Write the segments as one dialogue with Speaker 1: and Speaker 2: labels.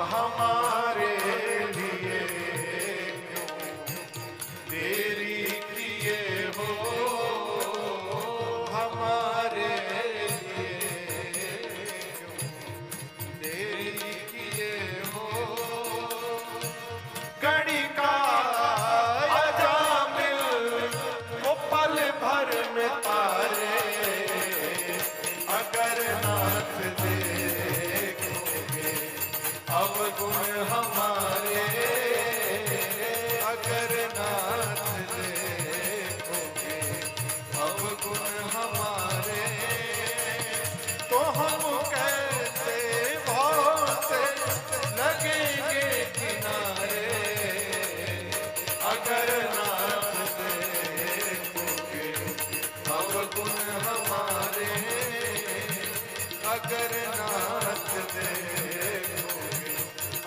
Speaker 1: हमारे लिए क्यों देरी किए हो, हमारे लिए क्यों देरी किए हो। घड़ी का अजामिल वो पल भर में तारे, अगर नाथ देखोगे अवगुण हमारे, अगर नाथ देखोगे अवगुण हमारे, तो हम कैसे भाव से लगेंगे किनारे, अगर नाथ देखोगे अवगुण हमारे, अगर नाथ देखोगे,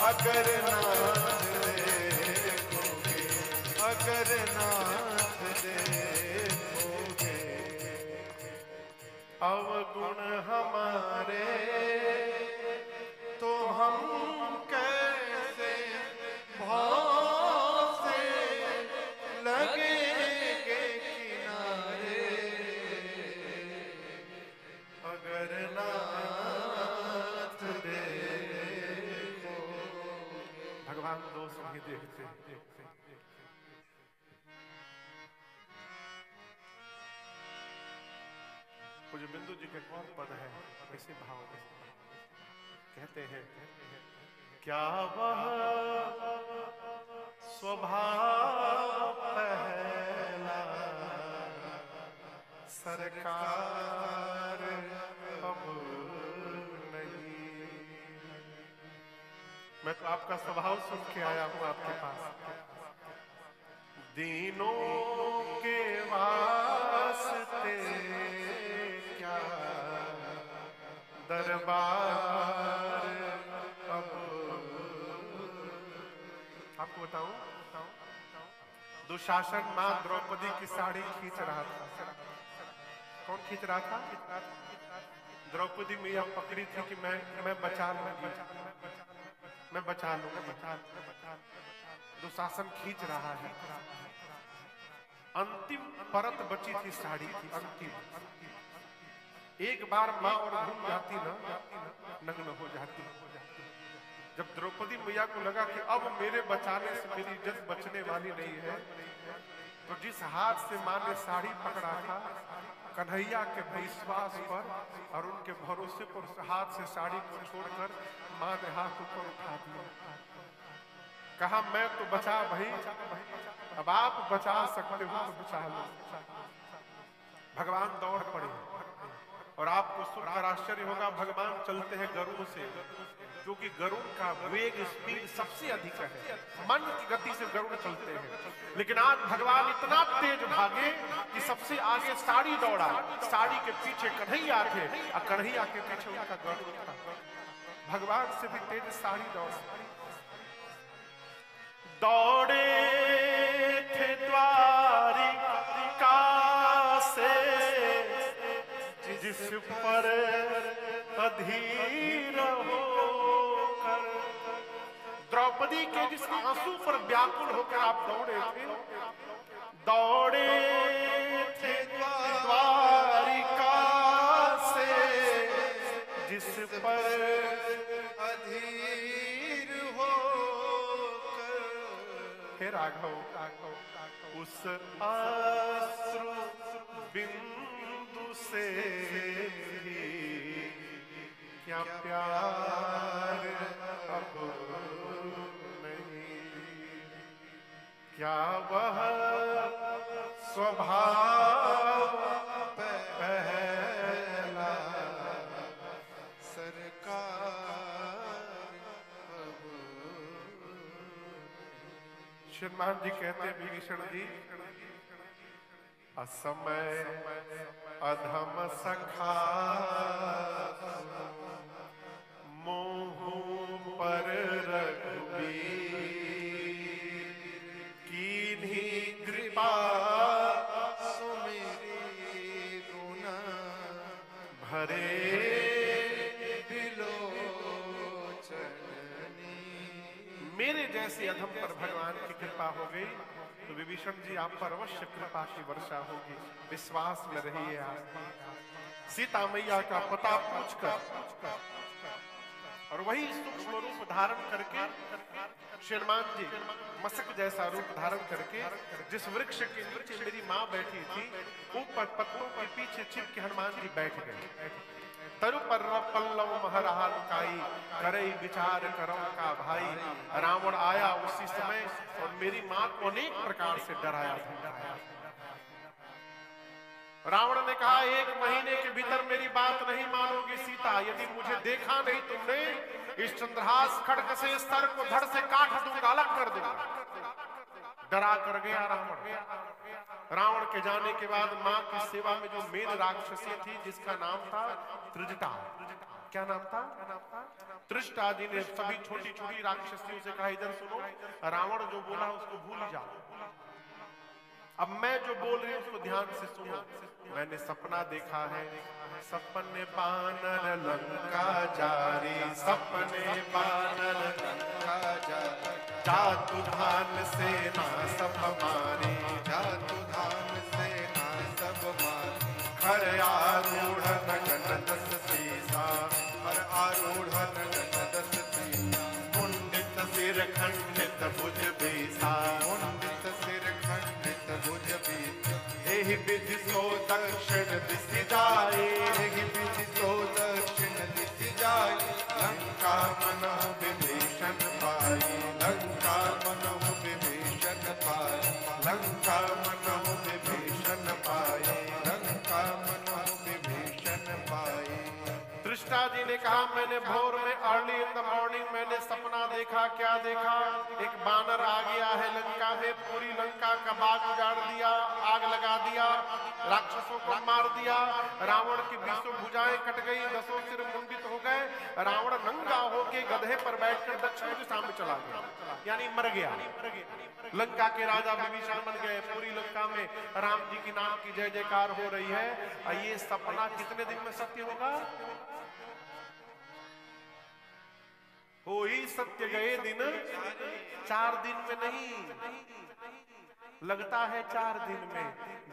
Speaker 1: अगर नाथ देखोगे, अगर नाथ देखोगे अवगुण हमारे, तो हम कैसे भाव से लगेंगे किनारे, अगर नाथ देखो। भगवान दोष नहीं देखते। पूज्य बिंदु जी के कौन पद है, कैसे भाव में कहते हैं, क्या वह स्वभाव पहला सरकार अब नहीं। मैं तो आपका स्वभाव सुन के आया हूं आपके पास। दीनों के वास्ते क्या दरबार अब। आपको बताऊं, दुशासन मां द्रौपदी की साड़ी खींच रहा था। कौन खींच रहा था? द्रौपदी मैया पकड़ी थी कि मैं बचा लूंगी, मैं बचा लूंगा। दुशासन खींच रहा है। अंतिम परत बची थी साड़ी की, अंतिम। एक बार मां और घूम जाती ना, नग्न हो जाती। जब द्रौपदी मैया को लगा कि अब मेरे बचाने से मेरी इज्जत बचने वाली नहीं है, तो जिस हाथ से मां ने साड़ी पकड़ा था, कन्हैया के विश्वास पर और उनके भरोसे पर उस हाथ से साड़ी को छोड़कर मां ने हाथ ऊपर उठा दिया। कहा मैं तो बचा भाई, अब आप बचा सकते हो तो बचा लो। भगवान दौड़ पड़े और आपको सुनकर आश्चर्य होगा, भगवान चलते हैं गरुड़ से, क्योंकि गरुड़ का वेग स्पीड सबसे अधिक है। मन की गति से गरुड़ चलते हैं, लेकिन आज भगवान इतना तेज भागे कि सबसे आगे साड़ी दौड़ा, साड़ी के पीछे कन्हैया थे और कन्हैया के पीछे उनका गरुड़ था। भगवान से भी तेज साड़ी दौड़ा। दौड़े थे द्वारिका से जिस पर अधीर होकर। द्रौपदी के जिस आंसू पर व्याकुल होकर आप दौड़े थे, दौड़े थे द्वारिका से जिस पर अधीर होकर। हे राघव, उस अश्रु बिंदु से भी क्या प्यार अब नहीं। क्या वह स्वभाव पहला सरकार अब। श्रीमान जी कहते हैं, विभीषण जी, असमय अधम सखा मोह पर रघुबीर कीन्ही कृपा सुमेरी गुण भरे बिलोचन नीर। मेरे जैसे अधम पर भगवान की कृपा हो गई तो विभीषण जी आप पर अवश्य कृपा की वर्षा होगी, विश्वास में रहिए आप। सीता मैया का पता पूछकर और वही सूक्ष्म रूप धारण करके श्रीमान जी मसक जैसा रूप धारण करके जिस वृक्ष के नीचे मेरी माँ बैठी थी ऊपर पत्तों के पीछे छिप के हनुमान जी बैठ गए। तरु पर पल्लव महरहा लुकाई करई विचार करम का भाई। रावण आया उसी समय और मेरी माँ को अनेक प्रकार से डराया धमकाया। रावण ने कहा 1 महीने के भीतर मेरी बात नहीं मानोगी सीता, यदि मुझे देखा नहीं तुमने इस चंद्रहास खड्ग से सर को धड़ से काट दूंगा, अलग कर दूंगा। डरा कर गया रावण। रावण के जाने के बाद मां की सेवा में जो मेन राक्षसी थी जिसका नाम था त्रिजटा, क्या नाम था? त्रिजटा जी ने सभी छोटी छोटी राक्षसियों से कहा इधर सुनो, रावण जो बोला उसको भूल जाओ, अब मैं जो बोल रही हूं उसको ध्यान से सुनो। मैंने सपना देखा है, सपने बानर लंका जारी, सपने बानर लंका जारी, जातु धान सेना सब मारी, जातु धान सेना सब मारी, खर आरूढ़ नगन 10 सीसा, खर आरूढ़ नगन 10 सीसा, मुंडित सिर खंडित भुज बीसा, मुंडित सिर खंडित भुज बीसा, एहि विधि सो दक्षिण दिशि जाए, एहि विधि सो दक्षिण दिशि जाए, लंका मनहु विभीषण पाई, लंका मनहु विभीषण पाई, लंका मनहु विभीषण पाई, लंका मनहु विभीषण पाई। त्रिष्टा जी ने कहा मैंने भोर में अर्ली इन द मॉर्निंग मैंने सपना देखा। क्या देखा? एक बानर आ गया है लंका में, पूरी लंका का बाग उजाड़ दिया, आग लगा दिया, राक्षसों को मार दिया, रावण की 20 भुजाएं कट गई, 10 सिर मुंडित हो गए, रावण नंगा होके गधे पर बैठकर दक्षिण दिशा में चला गया, यानी मर गया। लंका के राजा विभीषण बन गए। पूरी लंका में राम जी की नाम की जय जयकार हो रही है। ये सपना कितने दिन में सत्य होगा? हो ही सत्य गए दिन 4 दिन में नहीं, लगता है 4 दिन में।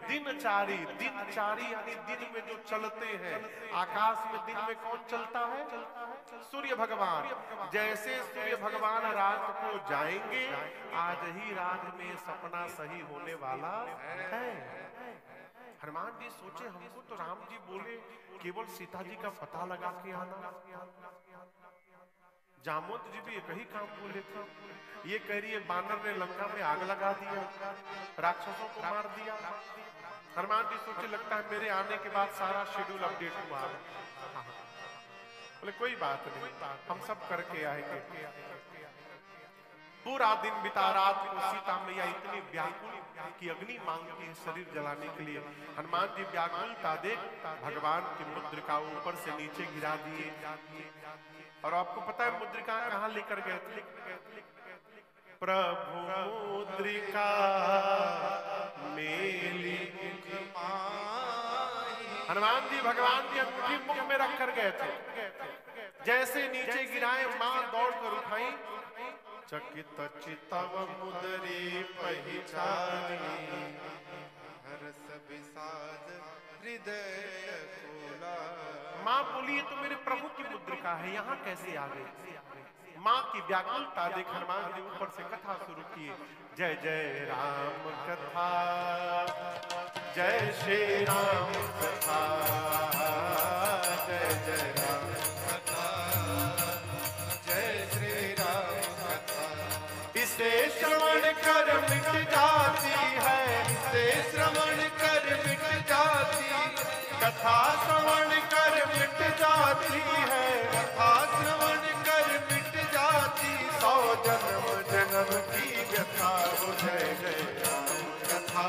Speaker 1: दिनचारी, दिनचारी यानी दिन में जो चलते हैं। आकाश में दिन में कौन चलता है? सूर्य भगवान। जैसे सूर्य भगवान रात को जाएंगे, आज ही रात में सपना सही होने वाला है। हनुमान जी सोचे हमको तो राम जी बोले केवल सीता जी का पता लगा के आना। जामवंत जी भी एक ही काम बोले थे। ये कह रही है बानर ने लंका में आग लगा दिया, राक्षसों को मार दिया। हनुमान जी सोचे लगता है मेरे आने के बाद सारा शेड्यूल अपडेट हुआ। बोले कोई बात नहीं, हम सब करके आएंगे। पूरा दिन बिता, रात को सीता मैया इतनी व्याकुल की अग्नि मांगती है शरीर जलाने के लिए। हनुमान जी व्याकुलता देख भगवान की मुद्रिका ऊपर से नीचे गिरा दिए। और आपको पता है मुद्रिका कहां लेकर गए थे? प्रभु मुद्रिका मेली हनुमान जी भगवान की अंगूठी मुख में रख कर गए थे। जैसे नीचे गिराए मां दौड़ कर उठाई। चकित चितव मुदरी पहिचानी, हर्ष विषाद हृदय कोला। मां बोली तो मेरे प्रभु की मुद्रिका है, यहाँ कैसे आ गई? मां की व्याकुलता देख हनुमान जी ऊपर से कथा शुरू किए। जय जय राम कथा, जय श्री राम कथा, जय जय राम कथा, जय श्री राम कथा। इसे श्रवण कर मिट जाती है, इसे श्रवण कर मिट जाती, कथा श्रवण कर मिट जाती है, कथा श्रवण कर मिट जाती। 100 जन्म जन्म की व्यथा हो। जय जय राम कथा।